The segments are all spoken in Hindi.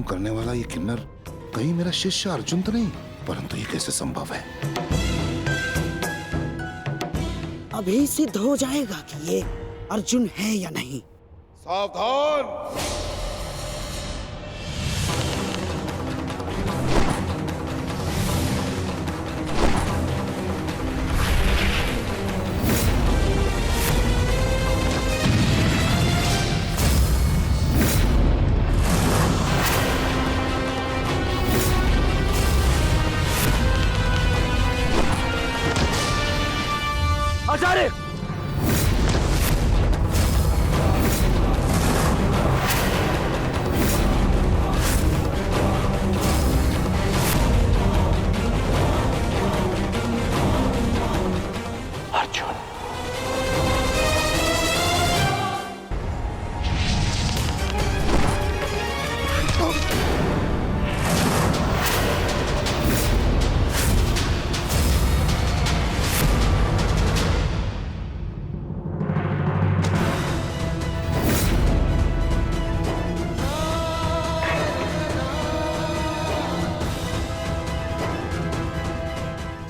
काम करने वाला ये किन्नर कहीं मेरा शिष्य अर्जुन तो नहीं? परंतु ये कैसे संभव है? अभी सिद्ध हो जाएगा कि ये अर्जुन है या नहीं। सावधान! आचार्य! अर्जुन,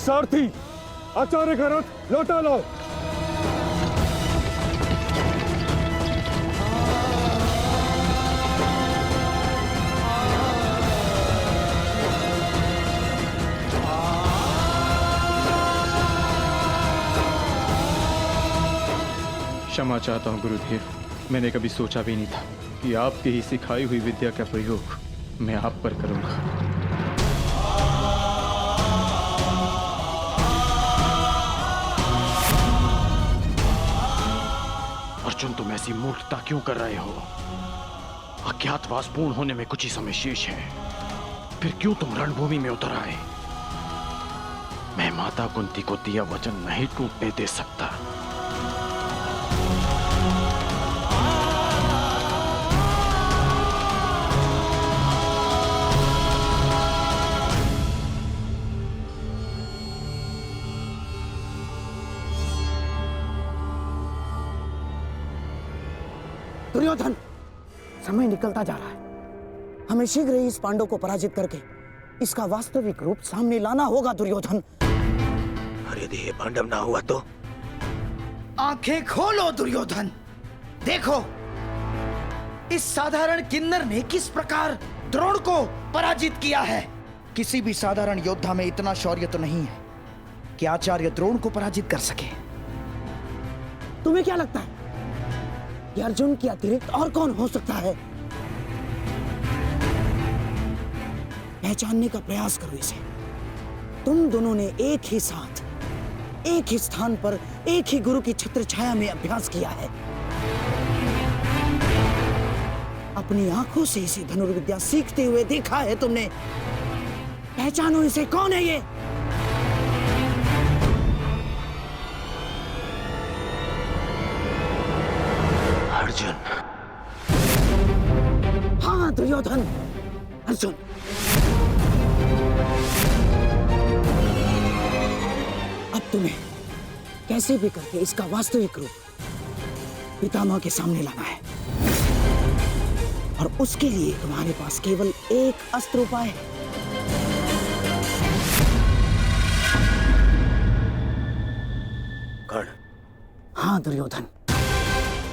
सारथी, आचार्य का रथ लौटा लाओ। क्षमा चाहता हूँ गुरुदेव, मैंने कभी सोचा भी नहीं था कि आपकी ही सिखाई हुई विद्या का प्रयोग मैं आप पर करूंगा। अर्जुन, तुम ऐसी मूर्खता क्यों कर रहे हो? अज्ञातवास पूर्ण होने में कुछ ही समय शेष है, फिर क्यों तुम रणभूमि में उतर आए? मैं माता कुंती को दिया वचन नहीं टूटने दे सकता। दुर्योधन, समय निकलता जा रहा है। हमें शीघ्र ही इस पांडव को पराजित करके इसका वास्तविक रूप सामने लाना होगा दुर्योधन। अरे यदि ये पांडव ना हुआ तो? आंखें खोलो दुर्योधन, देखो इस साधारण किन्नर ने किस प्रकार द्रोण को पराजित किया है। किसी भी साधारण योद्धा में इतना शौर्य तो नहीं है कि आचार्य द्रोण को पराजित कर सके। तुम्हें क्या लगता है कि अर्जुन के अतिरिक्त और कौन हो सकता है? पहचानने का प्रयास करो इसे। तुम दोनों ने एक ही साथ, एक ही स्थान पर, एक ही गुरु की छत्र छाया में अभ्यास किया है। अपनी आंखों से इसे धनुर्विद्या सीखते हुए देखा है तुमने। पहचानो इसे, कौन है ये? अर्जुन। हाँ दुर्योधन, अर्जुन। अब तुम्हें कैसे भी करके इसका वास्तविक रूप पितामह के सामने लाना है, और उसके लिए तुम्हारे पास केवल एक अस्त्र उपाय है। कर्ण। हाँ दुर्योधन,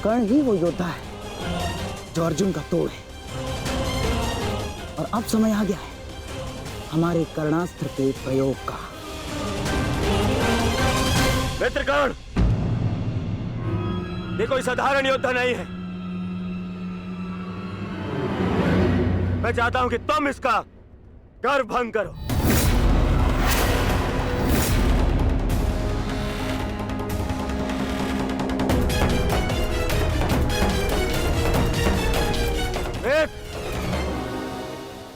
कर्ण ही वो योद्धा है जो अर्जुन का तोड़ है। और अब समय आ गया है हमारे कर्णास्त्र के प्रयोग का। मित्र कर्ण, ये कोई साधारण योद्धा नहीं है। मैं चाहता हूं कि तुम इसका गर्व भंग करो।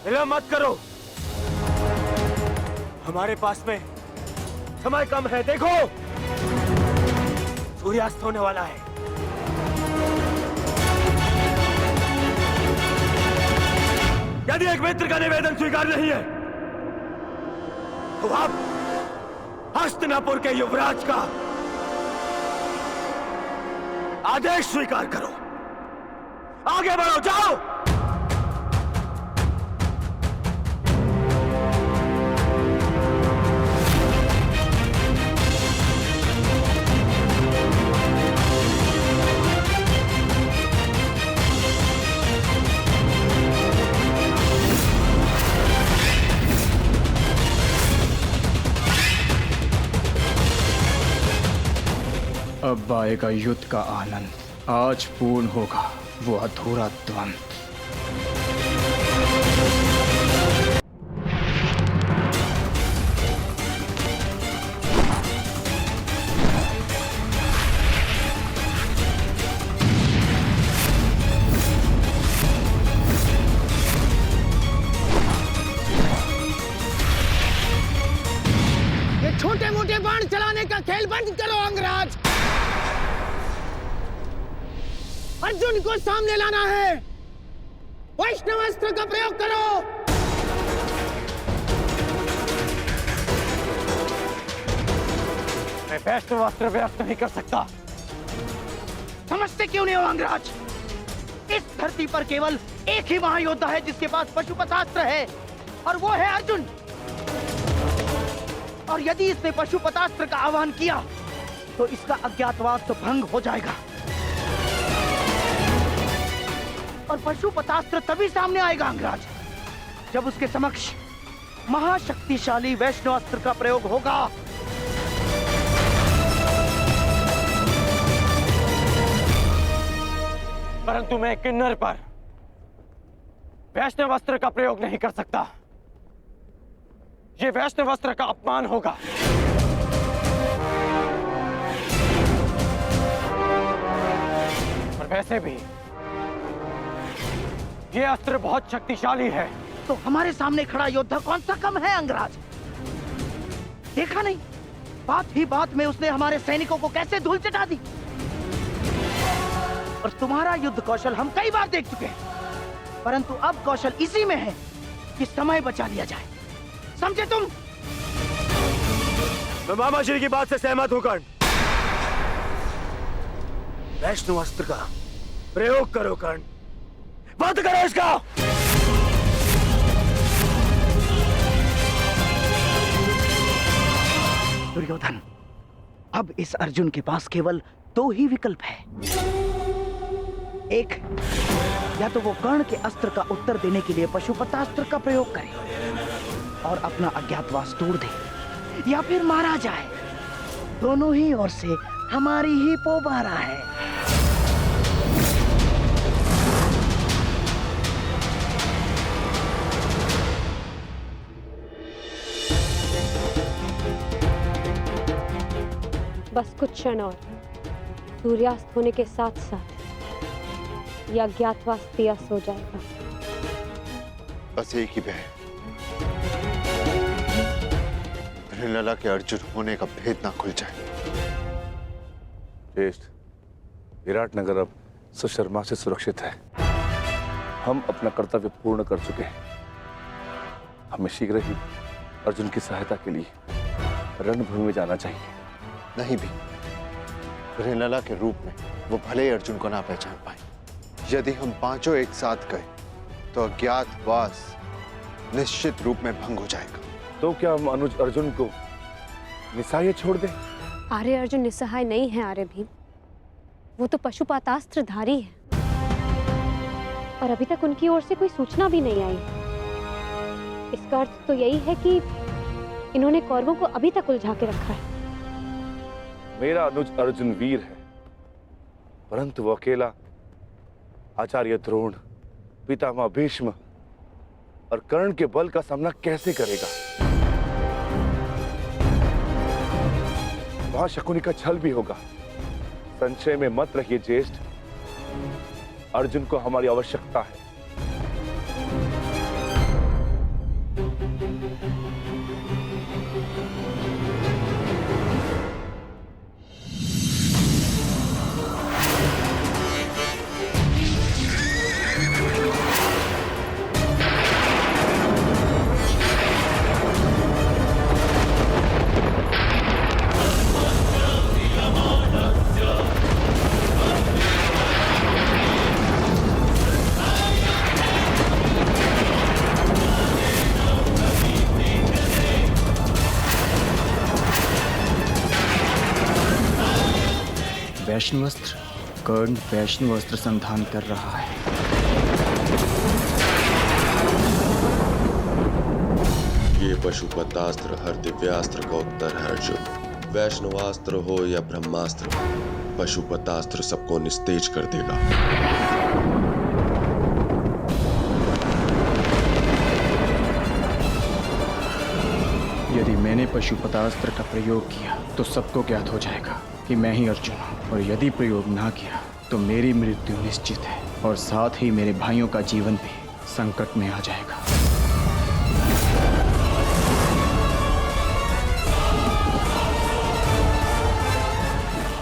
विलंब मत करो, हमारे पास में समय कम है। देखो, सूर्यास्त होने वाला है। यदि एक मित्र का निवेदन स्वीकार नहीं है तो आप हस्तिनापुर के युवराज का आदेश स्वीकार करो। आगे बढ़ो, जाओ। अब आएगा युद्ध का आनंद। आज पूर्ण होगा वो अधूरा द्वंद्व। छोटे मोटे बाण चलाने का खेल बंद करो अंगराज। अर्जुन को सामने लाना है। वैष्णवास्त्र का प्रयोग करो। मैं वैष्णवास्त्र व्यक्त नहीं कर सकता। समझते क्यों नहीं हो अंगराज? इस धरती पर केवल एक ही महायोद्धा है जिसके पास पशुपतास्त्र है, और वो है अर्जुन। और यदि इसने पशुपतास्त्र का आह्वान किया तो इसका अज्ञातवास तो भंग हो जाएगा, और पशुपतास्त्र तभी सामने आएगा अंगराज जब उसके समक्ष महाशक्तिशाली वैष्णवास्त्र का प्रयोग होगा। परंतु मैं किन्नर पर वैष्णवास्त्र का प्रयोग नहीं कर सकता। ये वैष्णवास्त्र का अपमान होगा। और वैसे भी ये अस्त्र बहुत शक्तिशाली है। तो हमारे सामने खड़ा योद्धा कौन सा कम है अंगराज? देखा नहीं, बात ही बात में उसने हमारे सैनिकों को कैसे धूल चटा दी। और तुम्हारा युद्ध कौशल हम कई बार देख चुके हैं, परंतु अब कौशल इसी में है कि समय बचा लिया जाए। समझे तुम? मैं मामा श्री की बात से सहमत हूं कर्ण। वैष्णवास्त्र का प्रयोग करो कर्ण, बंद करो इसका। दुर्योधन, अब इस अर्जुन के पास केवल दो ही विकल्प है। एक, या तो वो कर्ण के अस्त्र का उत्तर देने के लिए पशुपतास्त्र का प्रयोग करे और अपना अज्ञातवास तोड़ दे, या फिर मारा जाए। दोनों ही ओर से हमारी ही पोबारा है। बस कुछ क्षण और, सूर्यास्त होने के साथ साथ यह अज्ञातवास त्यास हो जाएगा। बस एक ही भय, लला के अर्जुन होने का भेद ना खुल जाए। ज्येष्ठ, विराटनगर अब सुशर्मा से सुरक्षित है। हम अपना कर्तव्य पूर्ण कर चुके हैं। हमें शीघ्र ही अर्जुन की सहायता के लिए रणभूमि में जाना चाहिए। नहीं भी, लला के रूप में वो भले ही अर्जुन को ना पहचान पाए। यदि हम पांचों एक साथ गए तो अज्ञातवास निश्चित रूप में भंग हो जाएगा। तो क्या हम अनुज अर्जुन को निस्सहाय छोड़ दें? आर्य अर्जुन निस्सहाय नहीं है आर्य भीम, वो तो पशुपतास्त्रधारी है, और अभी तक उनकी ओर से कोई सूचना भी नहीं आई। इसका अर्थ तो यही है कि इन्होंने कौरवों को अभी तक उलझा के रखा है। मेरा अनुज अर्जुन वीर है, परंतु वो अकेला आचार्य द्रोण, पितामह भीष्म और कर्ण के बल का सामना कैसे करेगा? वहां शकुनी का छल भी होगा। संशय में मत रहिए ज्येष्ठ, अर्जुन को हमारी आवश्यकता है। वैष्णवास्त्र, कर्ण वैष्णवास्त्र संधान कर रहा है। ये पशुपतास्त्र हर दिव्यास्त्र का उत्तर है अर्जुन। वैष्णवास्त्र हो या ब्रह्मास्त्र, पशुपतास्त्र सबको निस्तेज कर देगा। यदि मैंने पशुपतास्त्र का प्रयोग किया तो सबको ज्ञात हो जाएगा कि मैं ही अर्जुन हूँ, और यदि प्रयोग ना किया तो मेरी मृत्यु निश्चित है, और साथ ही मेरे भाइयों का जीवन भी संकट में आ जाएगा।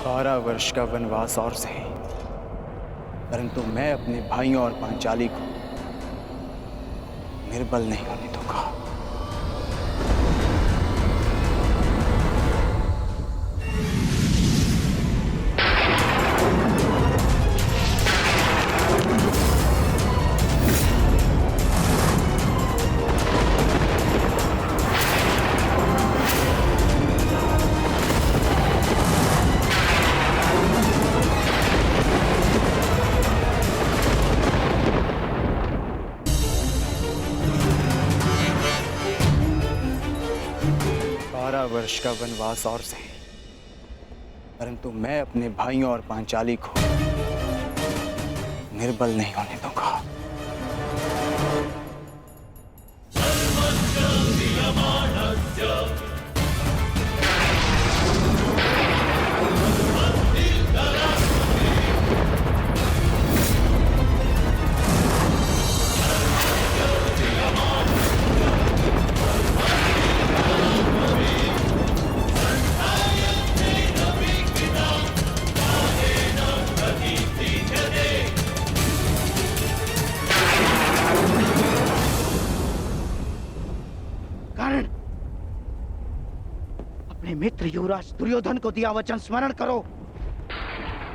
12 वर्ष का वनवास और सही, परंतु मैं अपने भाइयों और पांचाली को निर्बल नहीं होने दूंगा। वर्ष का वनवास और सही, परंतु मैं अपने भाइयों और पांचाली को निर्बल नहीं होने दूंगा। मित्र युवराज दुर्योधन को दिया वचन स्मरण करो।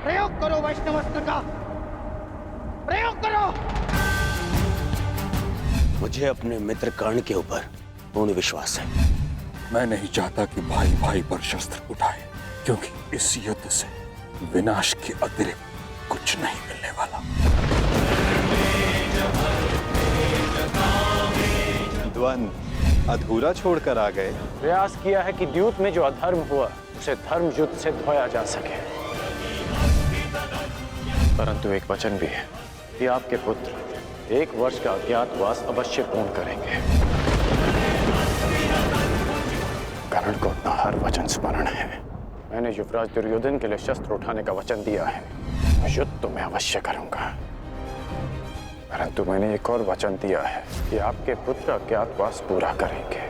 प्रयोग करो वैष्णवास्त्र का, प्रयोग करो। मुझे अपने मित्र कर्ण के ऊपर पूर्ण विश्वास है। मैं नहीं चाहता कि भाई भाई पर शस्त्र उठाए, क्योंकि इस युद्ध से विनाश के अतिरिक्त कुछ नहीं मिलने वाला। द्वंद्व अधूरा छोड़कर आ गए। प्रयास किया है कि द्यूत में जो अधर्म हुआ उसे धर्म युद्ध से धोया जा सके, परंतु एक वचन भी है कि आपके पुत्र 1 वर्ष का अज्ञातवास अवश्य पूर्ण करेंगे। कर्ण को अपना हर वचन स्मरण है। मैंने युवराज दुर्योधन के लिए शस्त्र उठाने का वचन दिया है। युद्ध तो मैं अवश्य करूंगा, परंतु मैंने एक और वचन दिया है कि आपके पुत्र अज्ञातवास पूरा करेंगे,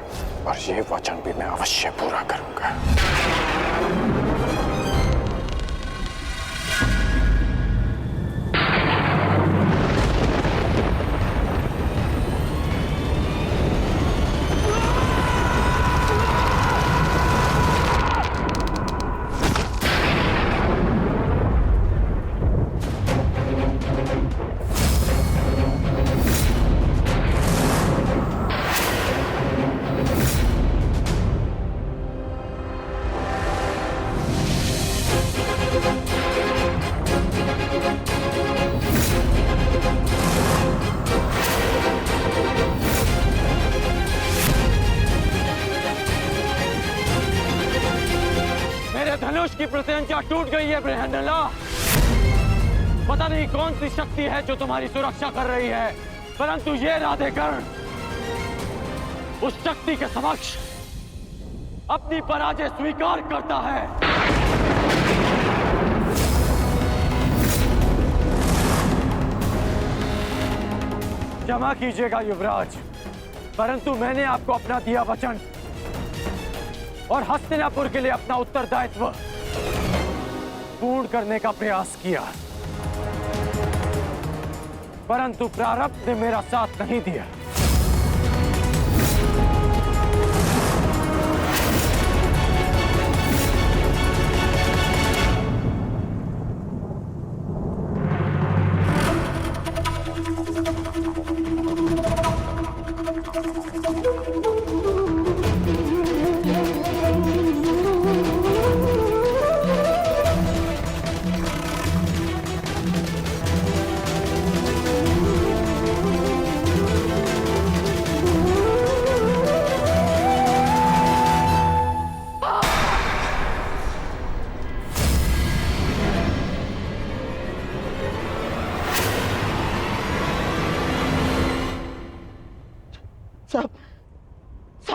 और ये वचन भी मैं अवश्य पूरा करूंगा। धनुष की प्रत्यंचा टूट गई है बृहन्नला। पता नहीं कौन सी शक्ति है जो तुम्हारी सुरक्षा कर रही है, परंतु ये राधेकर्ण उस शक्ति के समक्ष अपनी पराजय स्वीकार करता है। क्षमा कीजिएगा युवराज, परंतु मैंने आपको अपना दिया वचन और हस्तिनापुर के लिए अपना उत्तरदायित्व पूर्ण करने का प्रयास किया, परंतु प्रारब्ध ने मेरा साथ नहीं दिया।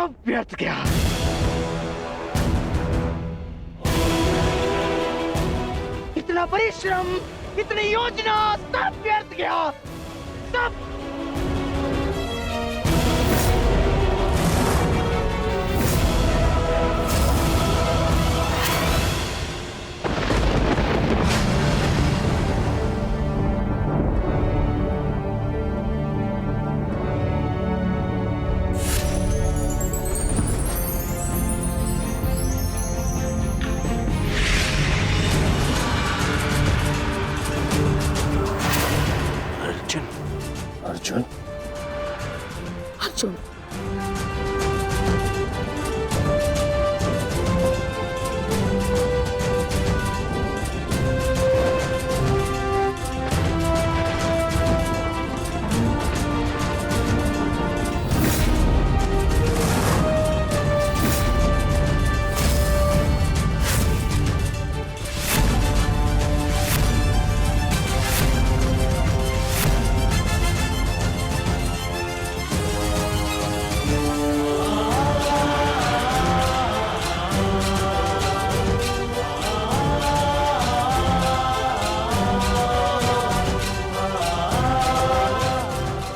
सब व्यर्थ गया। इतना परिश्रम, इतनी योजना, सब व्यर्थ गया, सब। अर्जुन, अर्जुन, अर्जुन,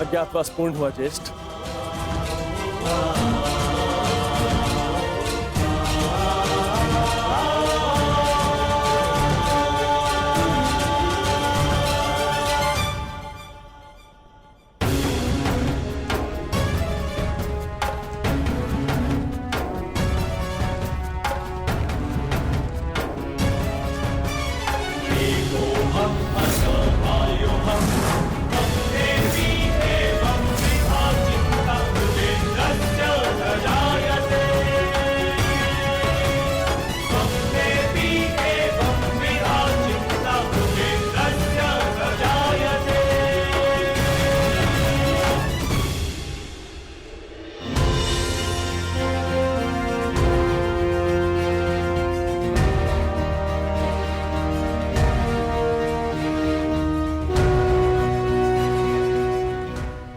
अज्ञातवास पूर्ण हुआ ज्येष्ठ।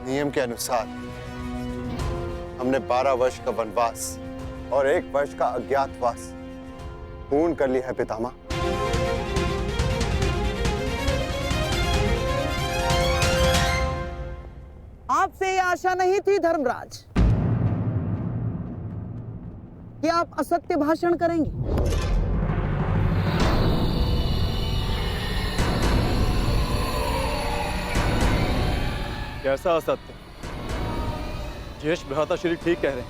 नियम के अनुसार हमने 12 वर्ष का वनवास और 1 वर्ष का अज्ञातवास पूर्ण कर लिया है पितामह। आपसे ये आशा नहीं थी धर्मराज कि आप असत्य भाषण करेंगे। कैसा असत्य? ज्येष्ठ भ्राता श्री ठीक कह रहे हैं,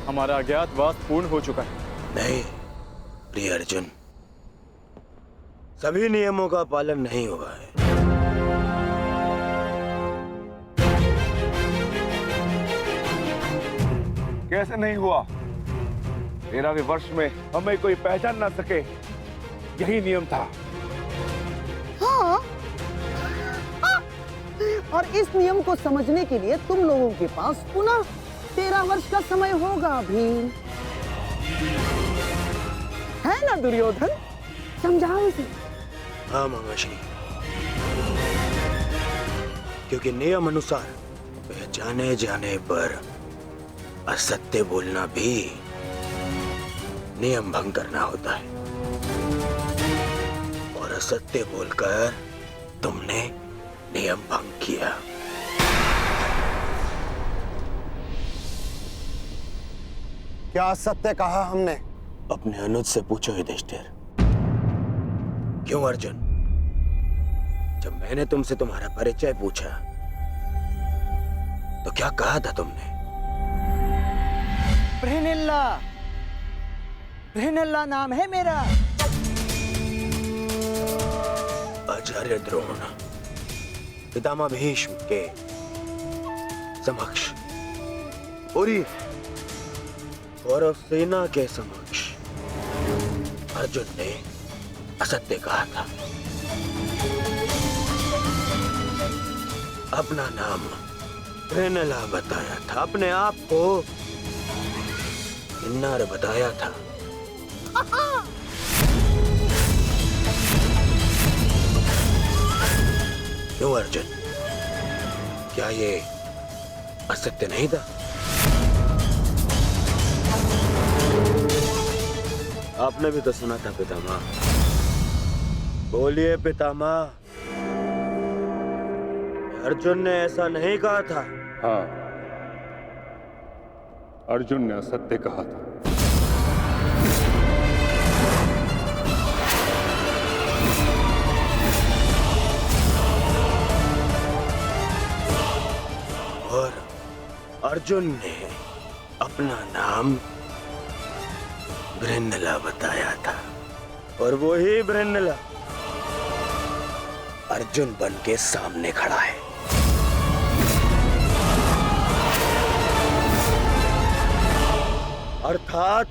हमारा अज्ञातवास पूर्ण हो चुका है। नहीं प्रिय अर्जुन, सभी नियमों का पालन नहीं हुआ है। कैसे नहीं हुआ? 13वें वर्ष में हमें कोई पहचान ना सके, यही नियम था। हाँ, और इस नियम को समझने के लिए तुम लोगों के पास पुनः 13 वर्ष का समय होगा भीम, है ना दुर्योधन? समझाओ इसे। हाँ मामाश्री, क्योंकि नियम अनुसार पहचाने जाने पर असत्य बोलना भी नियम भंग करना होता है, और असत्य बोलकर तुमने नियम भंग किया। क्या सत्य कहा हमने? अपने अनुज से पूछो युधिष्ठिर। क्यों अर्जुन, जब मैंने तुमसे तुम्हारा परिचय पूछा तो क्या कहा था तुमने? बृहनिल्ला, बृहनिल्ला नाम है मेरा। आचार्य द्रोण पितामह भीष्म के समक्ष, पूरी कौरव सेना के समक्ष अर्जुन ने असत्य कहा था। अपना नाम बृहनला बताया था, अपने आप को किन्नर बताया था। क्यों अर्जुन, क्या ये असत्य नहीं था? आपने भी तो सुना था पितामह। बोलिए पितामह, अर्जुन ने ऐसा नहीं कहा था। हाँ, अर्जुन ने असत्य कहा था। और अर्जुन ने अपना नाम बृहन्नला बताया था, और वही बृहन्नला अर्जुन बन के सामने खड़ा है। अर्थात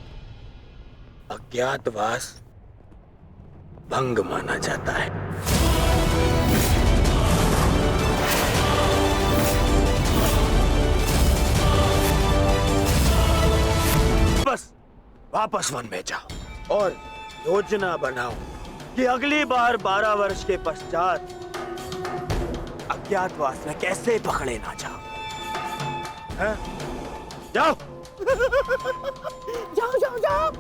अज्ञातवास भंग माना जाता है। बस वापस वन में जाओ और योजना बनाओ कि अगली बार 12 वर्ष के पश्चात अज्ञातवास में कैसे पकड़े ना जाओ। हैं? जाओ। जाओ जाओ जाओ।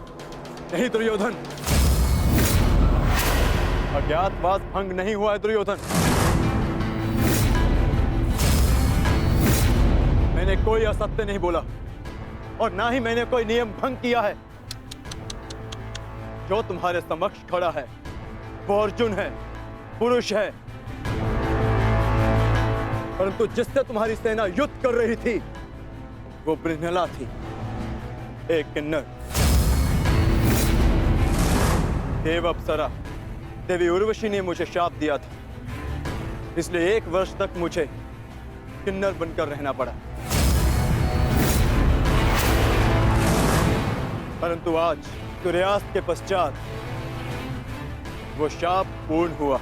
नहीं दुर्योधन, अज्ञातवास भंग नहीं हुआ है दुर्योधन। मैंने कोई असत्य नहीं बोला और ना ही मैंने कोई नियम भंग किया है। जो तुम्हारे समक्ष खड़ा है वो अर्जुन है, पुरुष है, परंतु जिससे तुम्हारी सेना युद्ध कर रही थी वो बृहन्नला थी, एक किन्नर। देव अप्सरा देवी उर्वशी ने मुझे शाप दिया था, इसलिए 1 वर्ष तक मुझे किन्नर बनकर रहना पड़ा। परंतु आज सूर्यास्त के पश्चात वो शाप पूर्ण हुआ।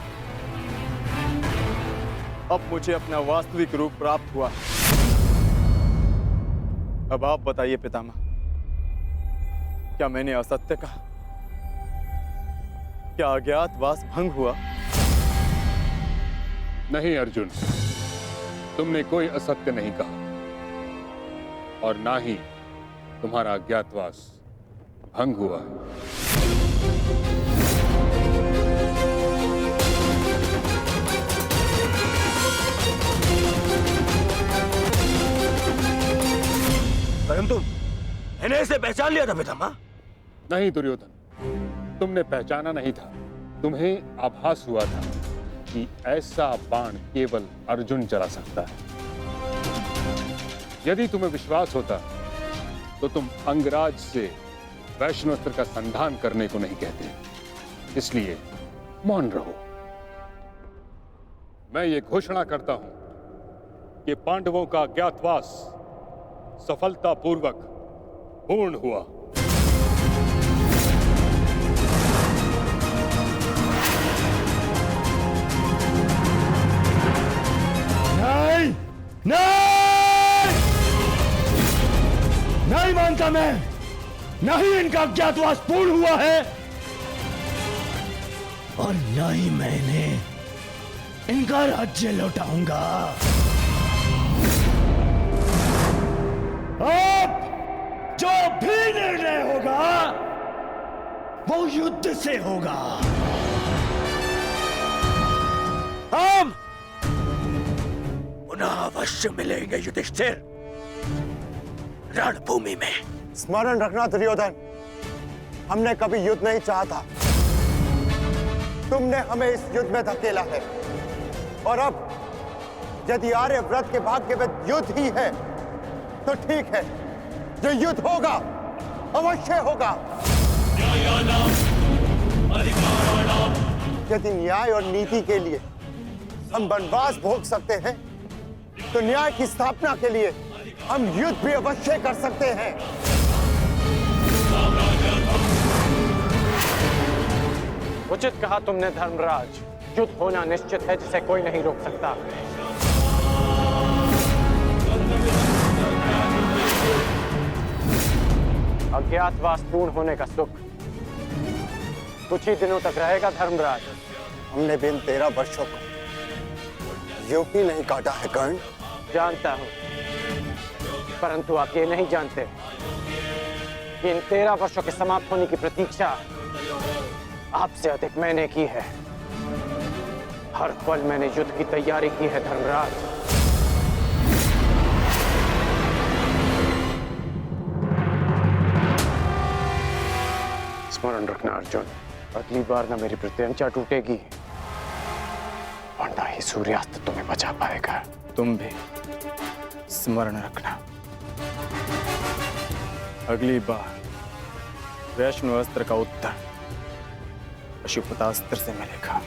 अब मुझे अपना वास्तविक रूप प्राप्त हुआ। अब आप बताइए पितामह, क्या मैंने असत्य कहा? क्या अज्ञातवास भंग हुआ? नहीं अर्जुन, तुमने कोई असत्य नहीं कहा और ना ही तुम्हारा अज्ञातवास भंग हुआ है। परंतु मैंने इसे पहचान लिया था पितामह। नहीं दुर्योधन, तुमने पहचाना नहीं था। तुम्हें आभास हुआ था कि ऐसा बाण केवल अर्जुन चला सकता है। यदि तुम्हें विश्वास होता तो तुम अंगराज से वैष्णोस्त्र का संधान करने को नहीं कहते। इसलिए मौन रहो। मैं ये घोषणा करता हूं कि पांडवों का अज्ञातवास सफलतापूर्वक पूर्ण हुआ। नहीं, नहीं, नहीं मानता मैं। नहीं इनका अज्ञातवास पूर्ण हुआ है और न ही मैंने इनका राज्य लौटाऊंगा। अब जो भी निर्णय होगा वो युद्ध से होगा। हम पुनः अवश्य मिलेंगे युधिष्ठिर, रणभूमि में। स्मरण रखना दुर्योधन, हमने कभी युद्ध नहीं चाहा था। तुमने हमें इस युद्ध में धकेला है और अब यदि आर्यव्रत के भाग्य में युद्ध ही है तो ठीक है, जो युद्ध होगा अवश्य होगा। यदि न्याय और नीति के लिए हम वनवास भोग सकते हैं तो न्याय की स्थापना के लिए हम युद्ध भी अवश्य कर सकते हैं। उचित कहा तुमने धर्मराज। युद्ध होना निश्चित है जिसे कोई नहीं रोक सकता। अज्ञातवास पूर्ण होने का सुख कुछ ही दिनों तक रहेगा धर्मराज। हमने बिन 13 वर्षों को यूं ही नहीं काटा है कर्ण। जानता हूं, परंतु आप ये नहीं जानते कि इन 13 वर्षों के समाप्त होने की प्रतीक्षा आपसे अधिक मैंने की है। हर पल मैंने युद्ध की तैयारी की है धर्मराज। स्मरण रखना अर्जुन, अगली बार ना मेरी प्रत्यंचा टूटेगी और ना ही सूर्यास्त तुम्हें बचा पाएगा। तुम भी स्मरण रखना, अगली बार वैष्णव अस्त्र का उत्तर पशुपतास्त्र से मिलेगा।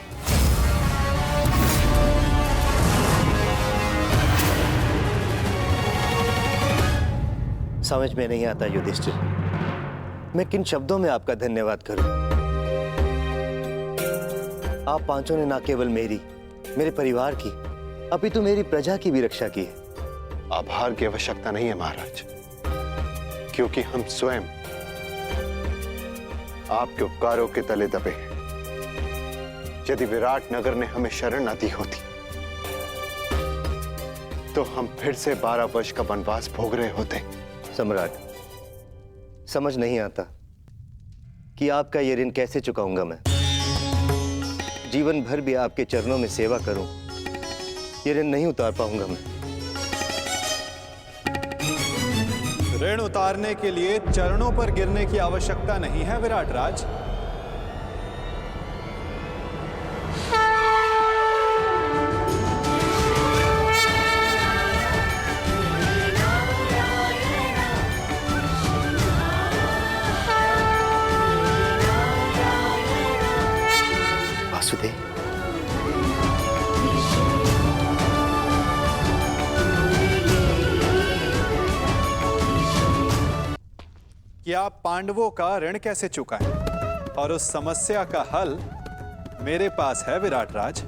समझ में नहीं आता युधिष्ठिर, मैं किन शब्दों में आपका धन्यवाद करूं। आप पांचों ने ना केवल मेरी, मेरे परिवार की, अपितु मेरी प्रजा की भी रक्षा की है। आभार की आवश्यकता नहीं है महाराज, क्योंकि हम स्वयं आपके उपकारों के तले दबे हैं। यदि विराट नगर ने हमें शरण न दी होती तो हम फिर से 12 वर्ष का वनवास भोग रहे होते। सम्राट, समझ नहीं आता कि आपका ये ऋण कैसे चुकाऊंगा मैं। जीवन भर भी आपके चरणों में सेवा करूं, ये ऋण नहीं उतार पाऊंगा मैं। ऋण उतारने के लिए चरणों पर गिरने की आवश्यकता नहीं है विराट राज। वासुदेव, कि आप पांडवों का ऋण कैसे चुकाएं, और उस समस्या का हल मेरे पास है विराट राज।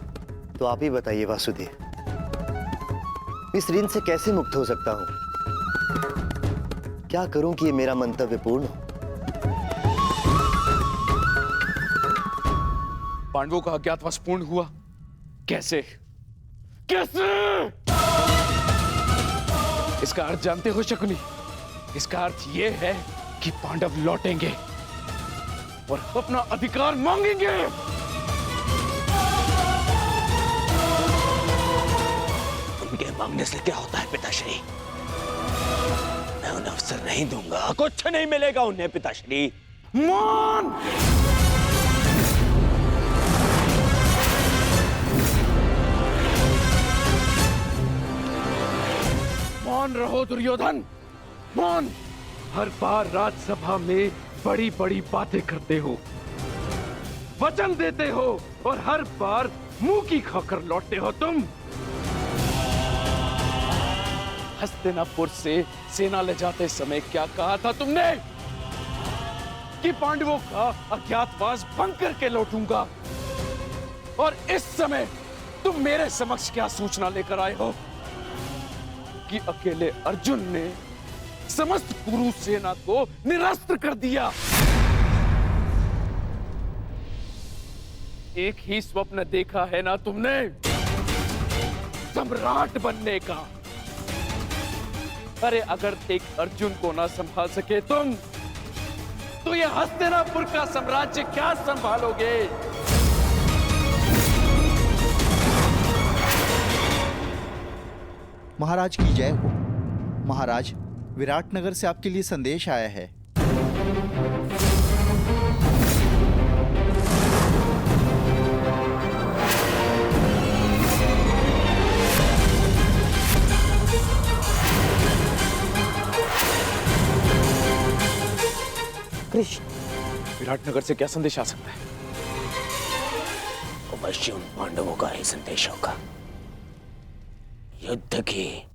तो आप ही बताइए वासुदेव, इस ऋण से कैसे मुक्त हो सकता हूं? क्या करूं कि ये मेरा मंतव्य पूर्ण हो? पांडवों का अज्ञातवास पूर्ण हुआ कैसे? कैसे? इसका अर्थ जानते हो शकुनी? इसका अर्थ यह है कि पांडव लौटेंगे और अपना अधिकार मांगेंगे। उनके मांगने से क्या होता है पिताश्री? मैं उन्हें अवसर नहीं दूंगा, कुछ नहीं मिलेगा उन्हें पिताश्री। मान! मान रहो दुर्योधन, मान! हर बार राजसभा में बड़ी बड़ी बातें करते हो, वचन देते हो और हर बार मुंह की खाकर लौटते हो तुम। हस्तिनापुर से सेना ले जाते समय क्या कहा था तुमने? कि पांडवों का अज्ञातवास भंग करके लौटूंगा। और इस समय तुम मेरे समक्ष क्या सूचना लेकर आए हो? कि अकेले अर्जुन ने समस्त कुरु सेना को निरस्त्र कर दिया। एक ही स्वप्न देखा है ना तुमने, सम्राट बनने का। अरे अगर एक अर्जुन को ना संभाल सके तुम, तो ये हस्तिनापुर का साम्राज्य क्या संभालोगे? महाराज की जय हो। महाराज, विराटनगर से आपके लिए संदेश आया है। कृष्ण, विराटनगर से क्या संदेश आ सकता है? अवश्य उन पांडवों का ही संदेश होगा। युद्ध की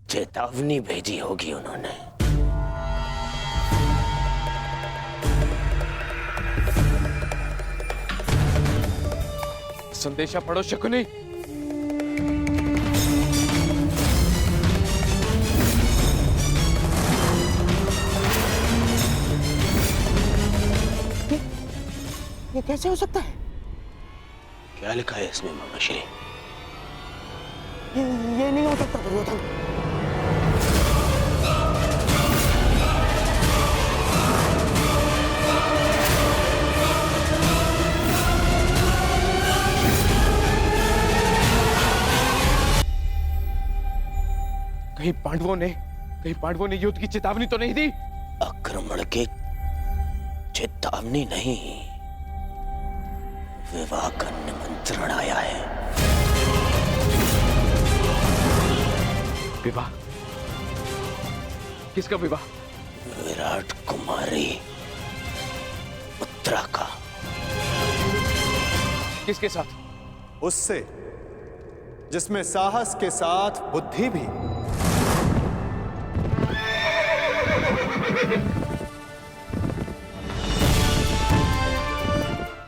चेतावनी भेजी होगी उन्होंने। संदेशा पढ़ो शकुनी। ये कैसे हो सकता है? क्या लिखा है इसमें मामाश्री? ये नहीं हो सकता दुर्योधन। कहीं पांडवों ने युद्ध की चेतावनी तो नहीं दी? आक्रमण की चेतावनी नहीं, विवाह का निमंत्रण आया है। विवाह? किसका विवाह? विराट कुमारी उत्तरा का। किसके साथ? उससे जिसमें साहस के साथ बुद्धि भी।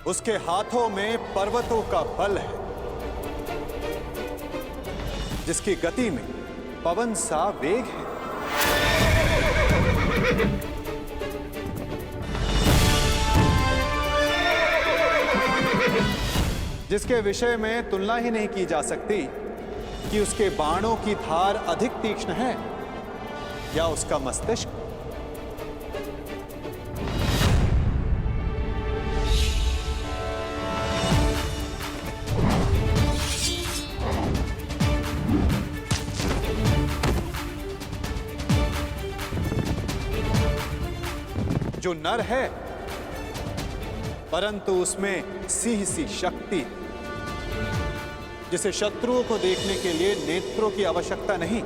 उसके हाथों में पर्वतों का बल है, जिसकी गति में पवन सा वेग है। जिसके विषय में तुलना ही नहीं की जा सकती कि उसके बाणों की धार अधिक तीक्ष्ण है या उसका मस्तिष्क। जो नर है परंतु उसमें सिंह सी शक्ति, जिसे शत्रुओं को देखने के लिए नेत्रों की आवश्यकता नहीं।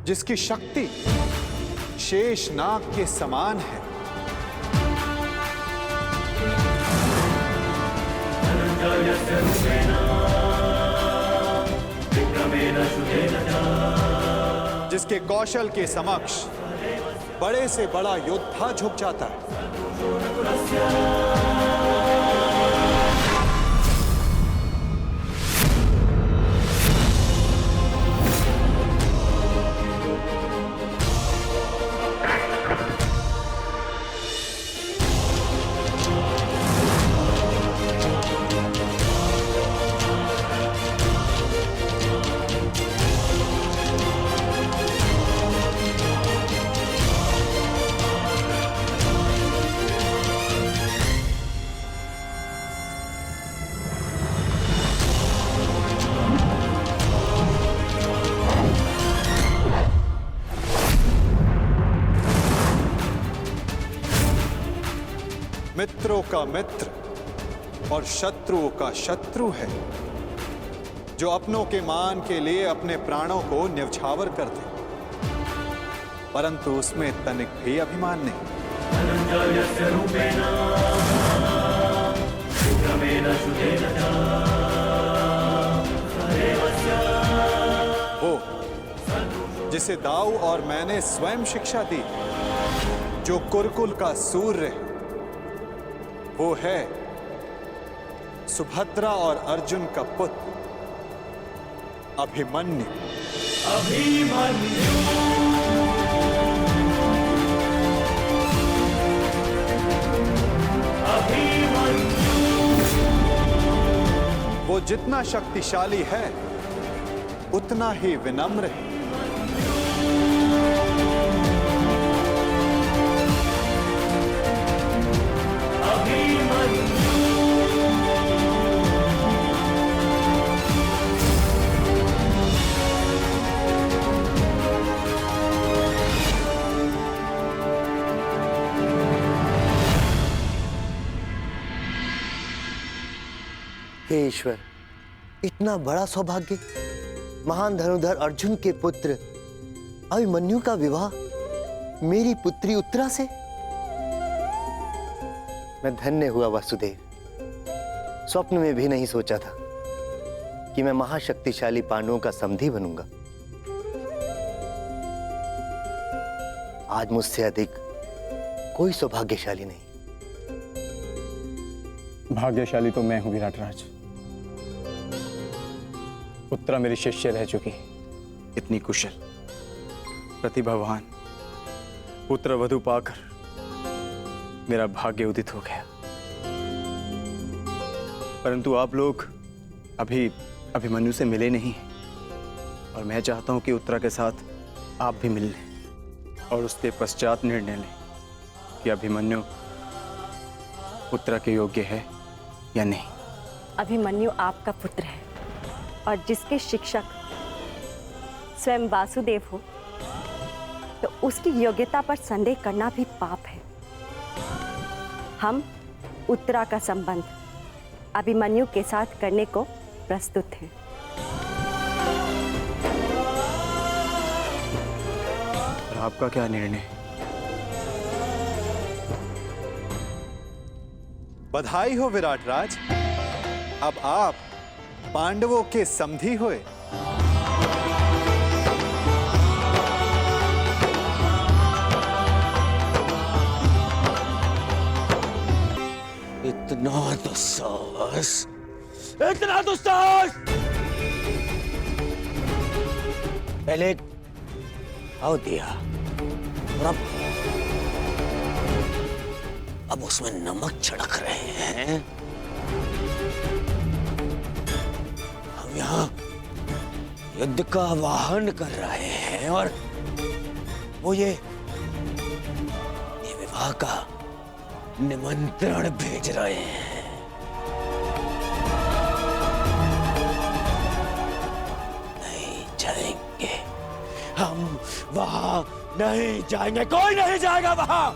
जिसकी शक्ति शेषनाग के समान है। जिसके कौशल के समक्ष बड़े से बड़ा योद्धा झुक जाता है। मित्रों का मित्र और शत्रुओं का शत्रु है, जो अपनों के मान के लिए अपने प्राणों को न्यौछावर कर दे, परंतु उसमें तनिक भी अभिमान नहीं। वो जिसे दाऊ और मैंने स्वयं शिक्षा दी, जो कुरुकुल का सूर्य है, वो है सुभद्रा और अर्जुन का पुत्र अभिमन्यु। वो जितना शक्तिशाली है उतना ही विनम्र है। हे ईश्वर, इतना बड़ा सौभाग्य, महान धनुर्धर अर्जुन के पुत्र अभिमन्यु का विवाह मेरी पुत्री उत्तरा से। मैं धन्य हुआ वासुदेव। स्वप्न में भी नहीं सोचा था कि मैं महाशक्तिशाली पांडवों का समधी बनूंगा। आज मुझसे अधिक कोई सौभाग्यशाली नहीं। भाग्यशाली तो मैं हूं विराट राज। उत्तरा मेरी शिष्य रह चुकी, इतनी कुशल, प्रतिभावान, पुत्र वधु पाकर मेरा भाग्य उदित हो गया। परंतु आप लोग अभी अभिमन्यु से मिले नहीं, और मैं चाहता हूं कि उत्तरा के साथ आप भी मिल लें और उसके पश्चात निर्णय लें कि अभिमन्यु उत्तरा के योग्य है या नहीं। अभिमन्यु आपका पुत्र है, और जिसके शिक्षक स्वयं वासुदेव हो, तो उसकी योग्यता पर संदेह करना भी पाप है। हम उत्तरा का संबंध अभिमन्यु के साथ करने को प्रस्तुत हैं। और आपका क्या निर्णय? बधाई हो विराट राज, अब आप पांडवों के समधी हुए। इतना दुस्साहस, इतना दुस्साहस! पहले आओ दिया, और अब उसमें नमक छिड़क रहे हैं। हम यहाँ युद्ध का आह्वान कर रहे हैं, और वो ये विवाह का निमंत्रण भेज रहे हैं। नहीं जाएंगे हम वहां, नहीं जाएंगे, कोई नहीं जाएगा वहां।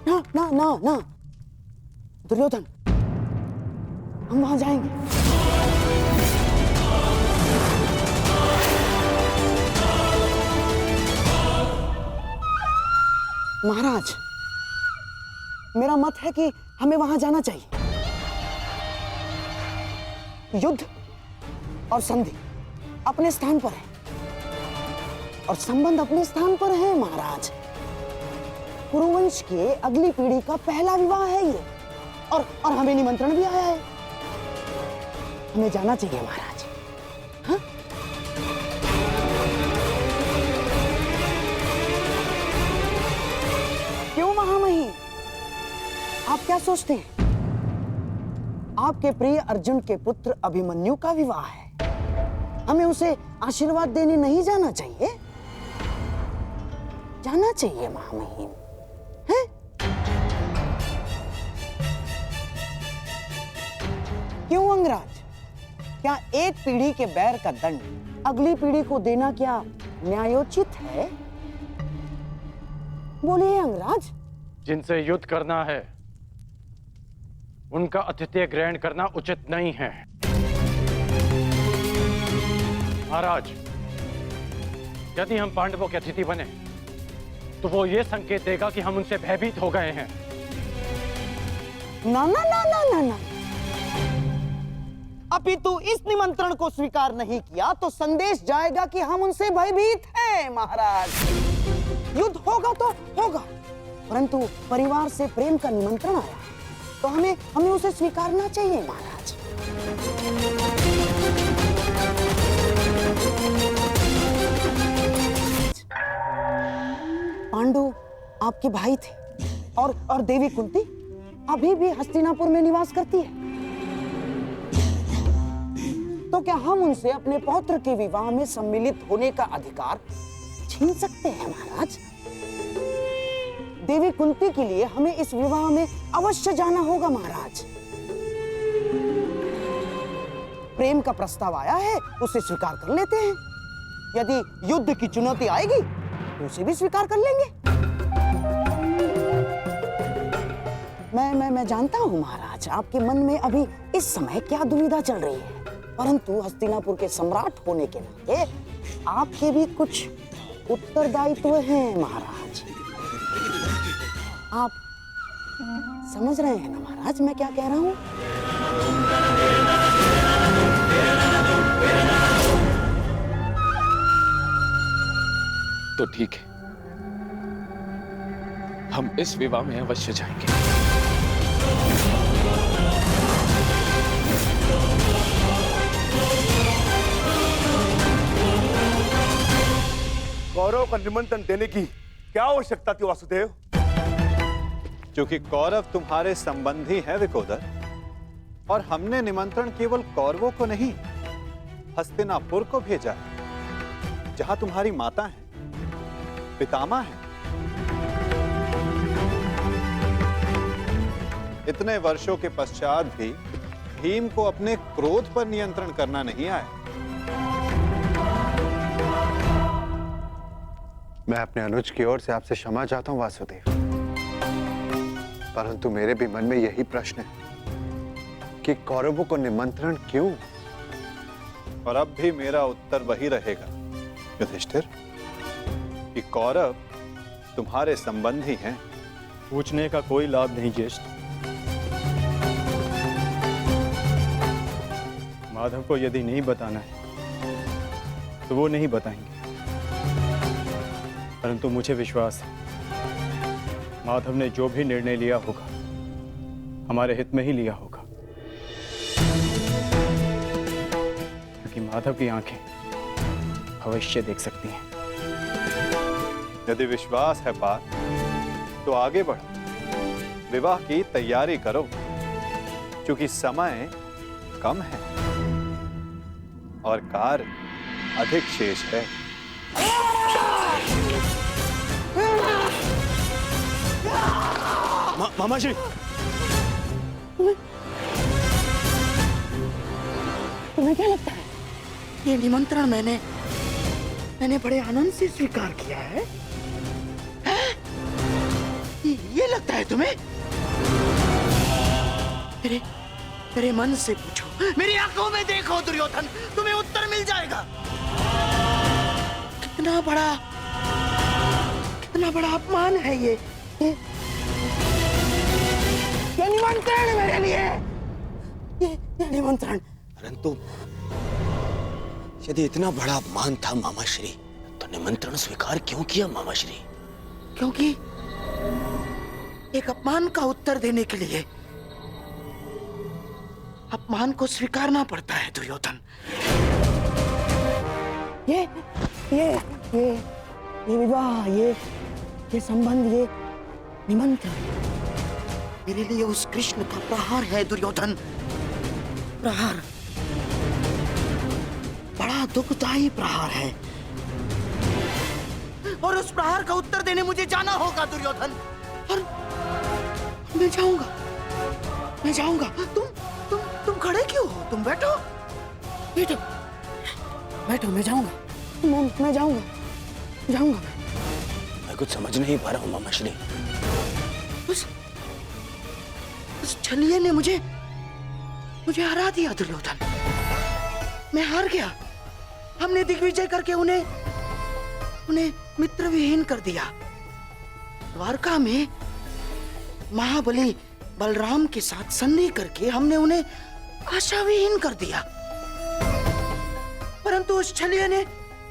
ना ना ना ना दुर्योधन, हम वहां जाएंगे। महाराज, मेरा मत है कि हमें वहां जाना चाहिए। युद्ध और संधि अपने स्थान पर है, और संबंध अपने स्थान पर है महाराज। कुरुवंश के अगली पीढ़ी का पहला विवाह है ये, और हमें निमंत्रण भी आया है। हमें जाना चाहिए महाराज। हाँ? क्यों महामहिम, आप क्या सोचते हैं? आपके प्रिय अर्जुन के पुत्र अभिमन्यु का विवाह है, हमें उसे आशीर्वाद देने नहीं जाना चाहिए? जाना चाहिए महामहिम, है? क्यों अंगराज, क्या एक पीढ़ी के बैर का दंड अगली पीढ़ी को देना क्या न्यायोचित है? बोलिए अंगराज। जिनसे युद्ध करना है उनका आतिथ्य ग्रहण करना उचित नहीं है। महाराज, यदि हम पांडवों के अतिथि बने तो वो ये संकेत देगा कि हम उनसे भयभीत हो गए हैं। ना ना ना ना ना ना, अपितु इस निमंत्रण को स्वीकार नहीं किया तो संदेश जाएगा कि हम उनसे भयभीत हैं महाराज। युद्ध होगा तो होगा, परंतु परिवार से प्रेम का निमंत्रण आया तो हमें उसे स्वीकारना चाहिए महाराज। पांडु आपके भाई थे, और देवी कुंती अभी भी हस्तिनापुर में निवास करती है। तो क्या हम उनसे अपने पौत्र के विवाह में सम्मिलित होने का अधिकार छीन सकते हैं महाराज? देवी कुंती के लिए हमें इस विवाह में अवश्य जाना होगा महाराज। प्रेम का प्रस्ताव आया है, उसे स्वीकार कर लेते हैं। यदि युद्ध की चुनौती आएगी तो उसे भी स्वीकार कर लेंगे। मैं जानता हूं महाराज, आपके मन में अभी इस समय क्या दुविधा चल रही है, परंतु हस्तिनापुर के सम्राट होने के नाते आपके भी कुछ उत्तरदायित्व हैं महाराज। आप समझ रहे हैं ना महाराज मैं क्या कह रहा हूं? तो ठीक है, हम इस विवाह में अवश्य जाएंगे। कौरव का निमंत्रण देने की क्या आवश्यकता थी वासुदेव? क्योंकि कौरव तुम्हारे संबंधी हैं विकोदर, और हमने निमंत्रण केवल कौरवों को नहीं, हस्तिनापुर को भेजा है, जहां तुम्हारी माता है, पितामह है। इतने वर्षों के पश्चात भी भीम को अपने क्रोध पर नियंत्रण करना नहीं आया। मैं अपने अनुज की ओर से आपसे क्षमा चाहता हूं वासुदेव, परंतु मेरे भी मन में यही प्रश्न है कि कौरवों को निमंत्रण क्यों? और अब भी मेरा उत्तर वही रहेगा युधिष्ठिर, कि कौरव तुम्हारे संबंधी हैं। पूछने का कोई लाभ नहीं ज्येष्ठ। माधव को यदि नहीं बताना है तो वो नहीं बताएंगे, परंतु मुझे विश्वास है माधव ने जो भी निर्णय लिया होगा हमारे हित में ही लिया होगा, क्योंकि माधव की आंखें भविष्य देख सकती हैं। यदि विश्वास है पार्थ, तो आगे बढ़ो, विवाह की तैयारी करो, क्योंकि समय कम है और कार्य अधिक शेष है। मामा जी, तुम्हें क्या लगता है ये निमंत्रण मैंने बड़े आनंद से स्वीकार किया है? हैं? ये लगता है तुम्हें? मेरे मन से पूछो, मेरी आंखों में देखो दुर्योधन, तुम्हें उत्तर मिल जाएगा। कितना बड़ा अपमान है ये निमंत्रण मेरे लिए, ये निमंत्रण। परंतु यदि इतना बड़ा अपमान था मामा श्री, तो निमंत्रण स्वीकार क्यों किया मामा श्री? क्योंकि एक अपमान का उत्तर देने के लिए अपमान को स्वीकारना पड़ता है दुर्योधन। ये विवाह, ये संबंध, ये निमंत्रण मेरे लिए उस कृष्ण का प्रहार है दुर्योधन। प्रहार, बड़ा दुखदायी प्रहार है, और उस प्रहार का उत्तर देने मुझे जाना होगा दुर्योधन। और मैं जाऊंगा। तुम खड़े क्यों हो? तुम बैठो। मैं जाऊंगा। मैं जाऊंगा। मैं कुछ समझ नहीं पा रहा हूँ मामा श्री। उस छलिए ने मुझे हरा दिया दुर्योधन। मैं हार गया। हमने दिग्विजय करके उन्हें मित्र विहीन कर दिया। द्वारका में महाबली बलराम के साथ संधि करके हमने उन्हें आशा विहीन कर दिया। परंतु उस छलिए ने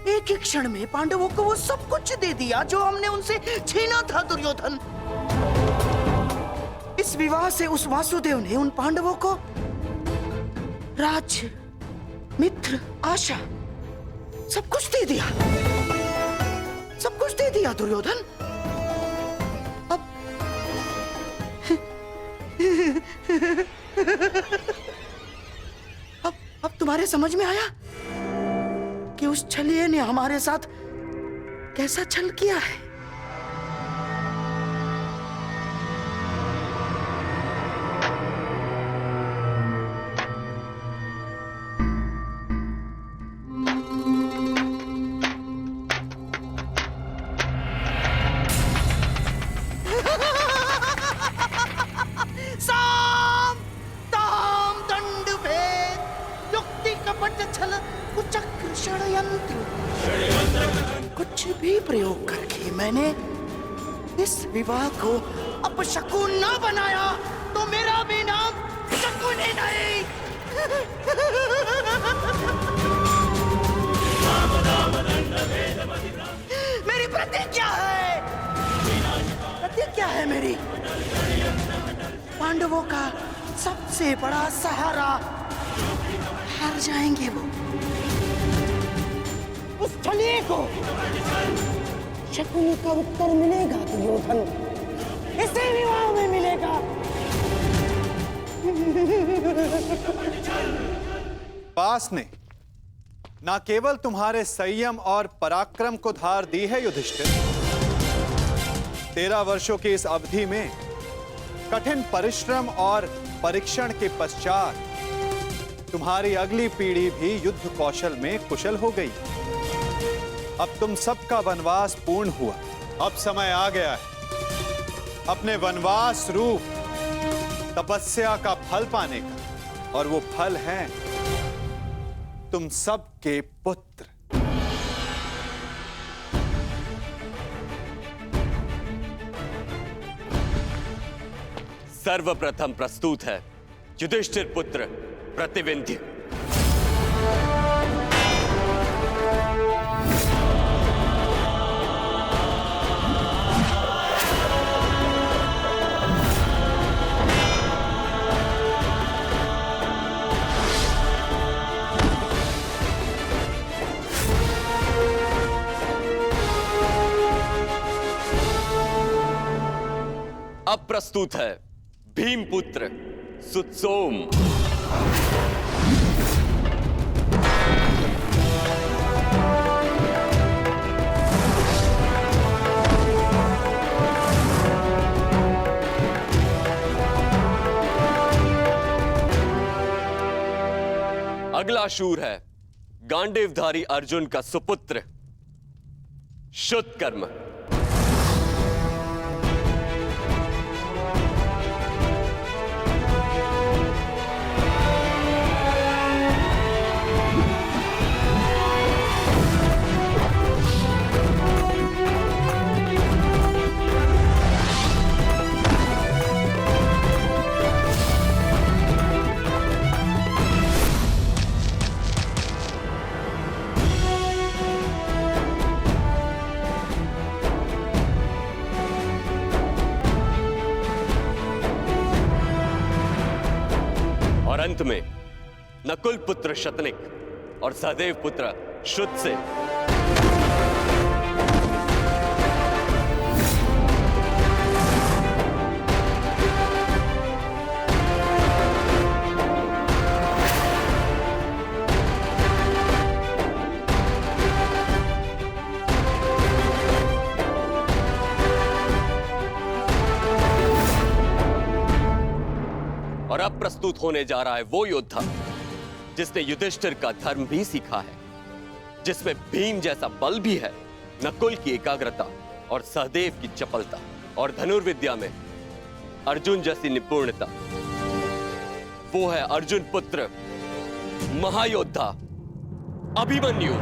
एक ही क्षण में पांडवों को वो सब कुछ दे दिया जो हमने उनसे छीना था दुर्योधन। इस विवाह से उस वासुदेव ने उन पांडवों को राज्य, मित्र, आशा सब कुछ दे दिया। सब कुछ दे दिया दुर्योधन। अब तुम्हारे समझ में आया कि उस छलिए ने हमारे साथ कैसा छल किया है। साम, दाम, दंड, भेद, युक्ति, कपट, छल, कुचक्र, षड्यंत्र, कुछ भी प्रयोग करके मैंने इस विवाह को अपशकुन न बनाया तो मेरा भी नाम शकुन ही नहीं। मेरी प्रतिज्ञा है पांडवों का सबसे बड़ा सहारा। हार जाएंगे वो। उस छलिए को शकुनी का उत्तर मिलेगा दुर्योधन, इसी विवाह में मिलेगा। पास ने ना केवल तुम्हारे संयम और पराक्रम को धार दी है युधिष्ठिर, 13 वर्षों की इस अवधि में कठिन परिश्रम और परीक्षण के पश्चात तुम्हारी अगली पीढ़ी भी युद्ध कौशल में कुशल हो गई। अब तुम सबका वनवास पूर्ण हुआ। अब समय आ गया है अपने वनवास रूप तपस्या का फल पाने का, और वो फल है तुम सबके पुत्र। सर्वप्रथम प्रस्तुत है युधिष्ठिर पुत्र प्रतिविंध्य। अब प्रस्तुत है भीमपुत्र सुत्सोम। अगला शूर है गांडीवधारी अर्जुन का सुपुत्र शुतकर्म। और अंत में नकुल पुत्र शतनिक और सहदेव पुत्र शुद्ध से। और अब प्रस्तुत होने जा रहा है वो योद्धा जिसने युधिष्ठिर का धर्म भी सीखा है, जिसमें भीम जैसा बल भी है, नकुल की एकाग्रता और सहदेव की चपलता, और धनुर्विद्या में अर्जुन जैसी निपुणता। वो है अर्जुन पुत्र महायोद्धा अभिमन्यु।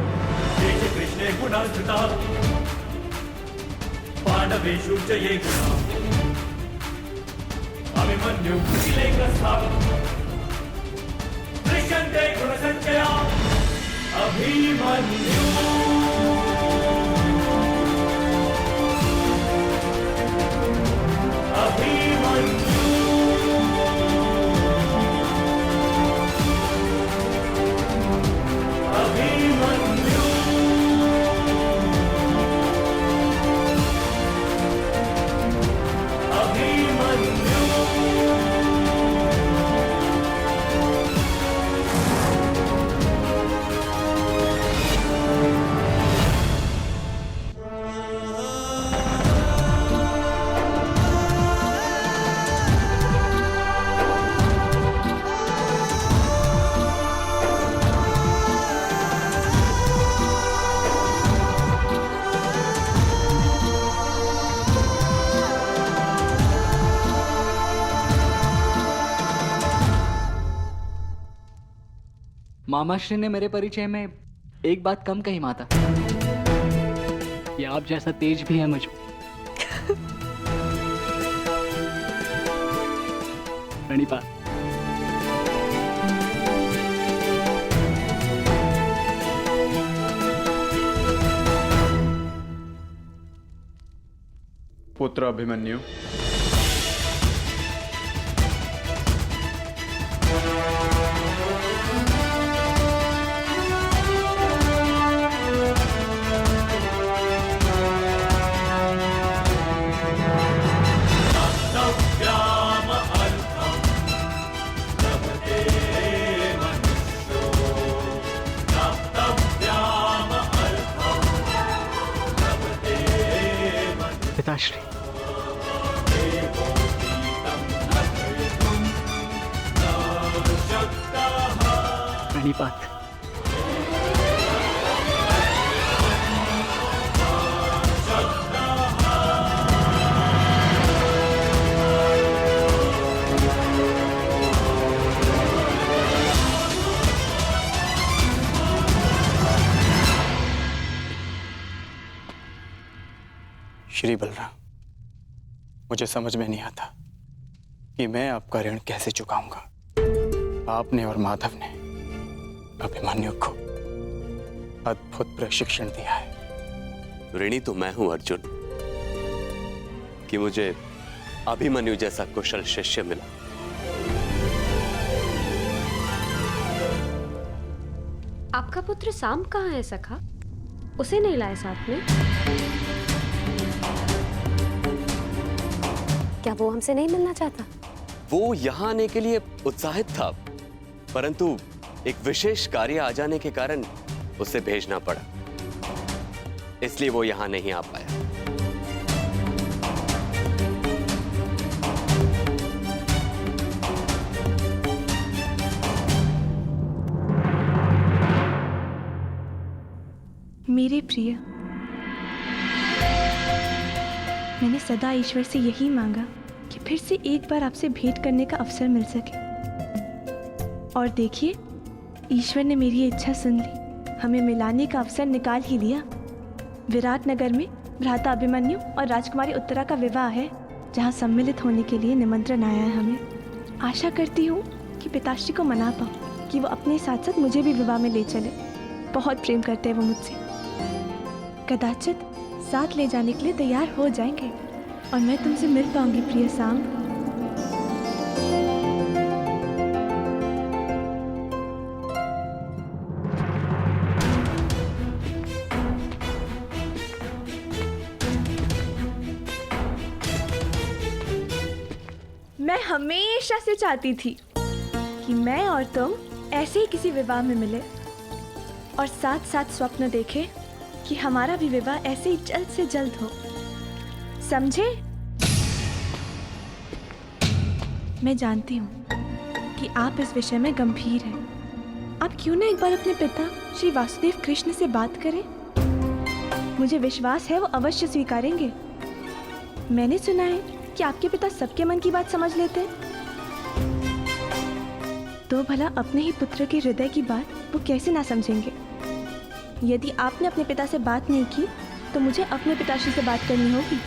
कृष्णे गुणार्जिता पांडवेषु च ये गुणा अभिमन्यु कुटिलेकस्था दृश्यन्ते गुणसंचया अभिमन्यु। अभिमन्यु अभिमन्यु अभिमन्यु। मामाश्री ने मेरे परिचय में एक बात कम कही माता, कि आप जैसा तेज भी है मुझ प्रणिपा। पुत्र अभिमन्यु, प्रणिपात। श्री बलराम, मुझे समझ में नहीं आता कि मैं आपका ऋण कैसे चुकाऊंगा। आपने और माधव ने अभिमन्यु को अद्भुत प्रशिक्षण दिया है। ऋणी तो मैं हूं अर्जुन कि मुझे अभिमन्यु जैसा कुशल शिष्य मिला। आपका पुत्र साम कहाँ है सखा? उसे नहीं लाए साथ में? क्या वो हमसे नहीं मिलना चाहता? वो यहाँ आने के लिए उत्साहित था, परंतु एक विशेष कार्य आ जाने के कारण उसे भेजना पड़ा, इसलिए वो यहाँ नहीं आ पाया। मेरे प्रिय, मैंने सदा ईश्वर से यही मांगा कि फिर से एक बार आपसे भेंट करने का अवसर मिल सके, और देखिए ईश्वर ने मेरी इच्छा सुन ली। हमें मिलाने का अवसर निकाल ही लिया। विराट नगर में भ्राता अभिमन्यु और राजकुमारी उत्तरा का विवाह है, जहाँ सम्मिलित होने के लिए निमंत्रण आया है हमें। आशा करती हूँ कि पिताश्री को मना पाऊँ कि वो अपने साथ साथ मुझे भी विवाह में ले चले। बहुत प्रेम करते हैं वो मुझसे। कदाचित साथ ले जाने के लिए तैयार हो जाएंगे और मैं तुमसे मिल पाऊंगी प्रिय साम। मैं हमेशा से चाहती थी कि मैं और तुम ऐसे ही किसी विवाह में मिले और साथ साथ स्वप्न देखें कि हमारा भी विवाह ऐसे ही जल्द से जल्द हो। समझे? मैं जानती हूँ कि आप इस विषय में गंभीर हैं। आप क्यों ना एक बार अपने पिता श्री वासुदेव कृष्ण से बात करें? मुझे विश्वास है वो अवश्य स्वीकारेंगे। मैंने सुना है कि आपके पिता सबके मन की बात समझ लेते हैं। तो भला अपने ही पुत्र के हृदय की बात वो कैसे ना समझेंगे? यदि आपने अपने पिता से बात नहीं की तो मुझे अपने पिताश्री से बात करनी होगी।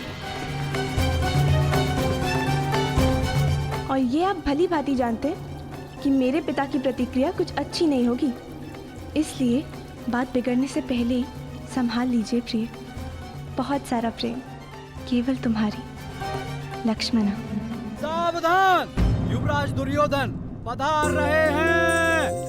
और ये आप भली भांति जानते हैं कि मेरे पिता की प्रतिक्रिया कुछ अच्छी नहीं होगी, इसलिए बात बिगड़ने से पहले ही संभाल लीजिए प्रिय। बहुत सारा प्रेम, केवल तुम्हारी लक्ष्मणा। सावधान, युवराज दुर्योधन पधार रहे हैं।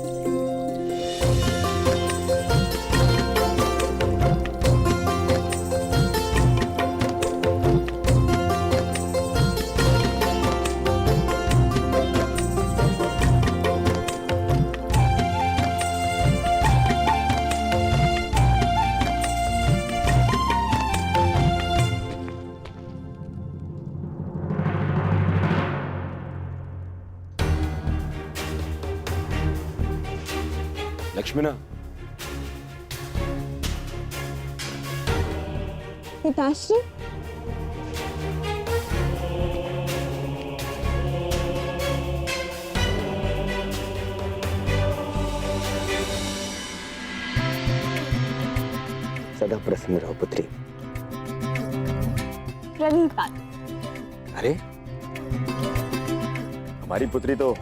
लक्ष्मणा, पिताश्री, सदा प्रसन्न रहो पुत्री। प्रणिपात। अरे, हमारी पुत्री तो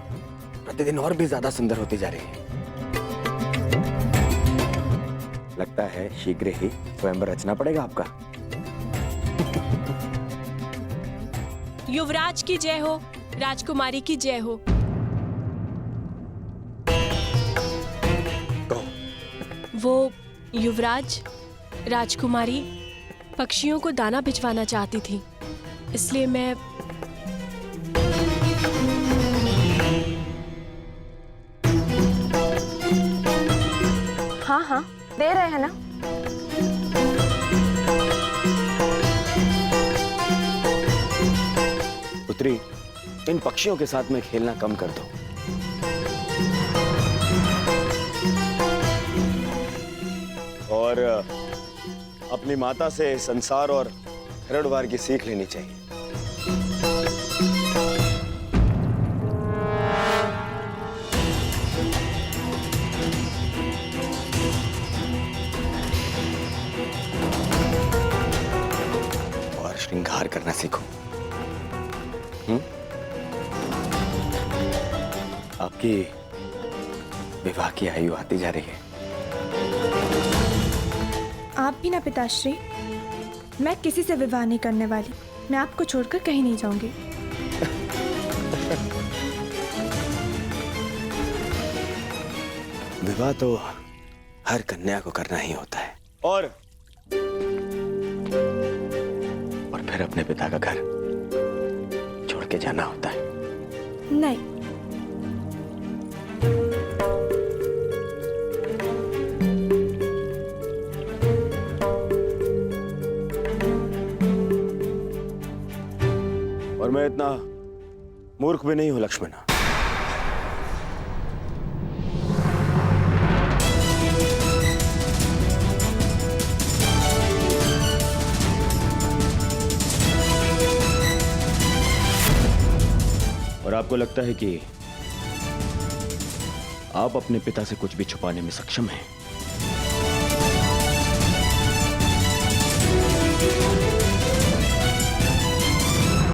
प्रतिदिन और भी ज्यादा सुंदर होती जा रही है। लगता है शीघ्र ही स्वयंवर रचना पड़ेगा आपका। युवराज की जय हो, राजकुमारी की जय हो। वो युवराज, राजकुमारी पक्षियों को दाना भिजवाना चाहती थी, इसलिए मैं हाँ हाँ दे रहे हैं ना। पुत्री, इन पक्षियों के साथ में खेलना कम कर दो। और अपनी माता से संसार और घरद्वार की सीख लेनी चाहिए। और श्रृंगार करना सीखो। आपकी विवाह की आयु आती जा रही है। आप भी ना पिताश्री। मैं किसी से विवाह नहीं करने वाली। मैं आपको छोड़कर कहीं नहीं जाऊंगी। विवाह तो हर कन्या को करना ही होता है और फिर अपने पिता का घर छोड़ के जाना होता है। नहीं, और मैं इतना मूर्ख भी नहीं हूं लक्ष्मणा। और आपको लगता है कि आप अपने पिता से कुछ भी छुपाने में सक्षम हैं?